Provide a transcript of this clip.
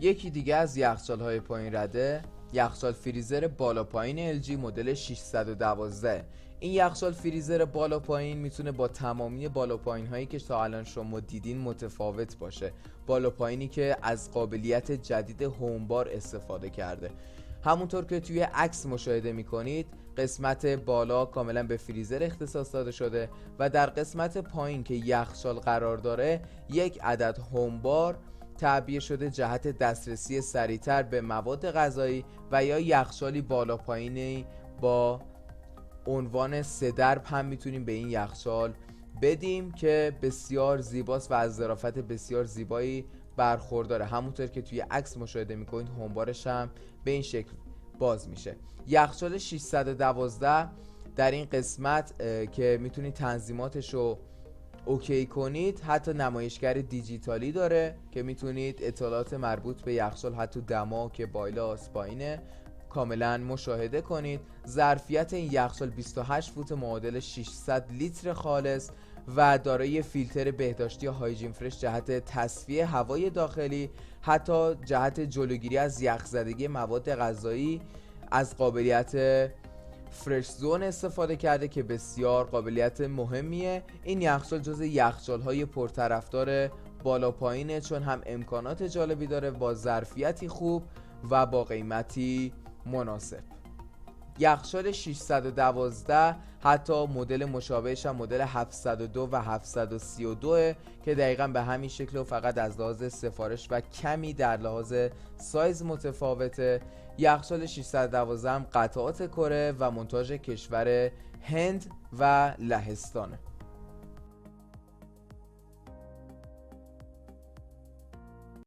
یکی دیگه از یخچال‌های پایین رده یخچال فریزر بالا پایین LG مدل 612. این یخچال فریزر بالا پایین میتونه با تمامی بالا پایین هایی که تا الان شما دیدین متفاوت باشه. بالا پایینی که از قابلیت جدید هوم بار استفاده کرده. همونطور که توی عکس مشاهده میکنید قسمت بالا کاملا به فریزر اختصاص داده شده و در قسمت پایین که یخچال قرار داره یک عدد هوم بار تعبیه شده جهت دسترسی سریعتر به مواد غذایی و یا یخچالی بالا پایینی با عنوان 3 درب هم میتونیم به این یخچال بدیم که بسیار زیباست و از ظرافت بسیار زیبایی برخورداره. همونطور که توی عکس مشاهده میکنید هومبارش هم به این شکل باز میشه. یخچال 612 در این قسمت که میتونید تنظیماتش رو اوکی کنید حتی نمایشگر دیجیتالی داره که میتونید اطلاعات مربوط به یخچال حتی دما که بالا پایینه کاملا مشاهده کنید. ظرفیت این یخچال 28 فوت معادل 600 لیتر خالص و دارای فیلتر بهداشتی هایجین فرش جهت تصفیه هوای داخلی، حتی جهت جلوگیری از یخزدگی مواد غذایی از قابلیت فرش زون استفاده کرده که بسیار قابلیت مهمیه. این یخچال جزو یخچال‌های پرطرفدار بالا پایینه چون هم امکانات جالبی داره با ظرفیتی خوب و با قیمتی مناسب. یخچال 612 حتی مدل مشابهش هم مدل 702 و 732 که دقیقا به همین شکل و فقط از لحاظ سفارش و کمی در لحاظ سایز متفاوته. یخچال 612 هم قطعات کره و منتاج کشور هند و لهستانه.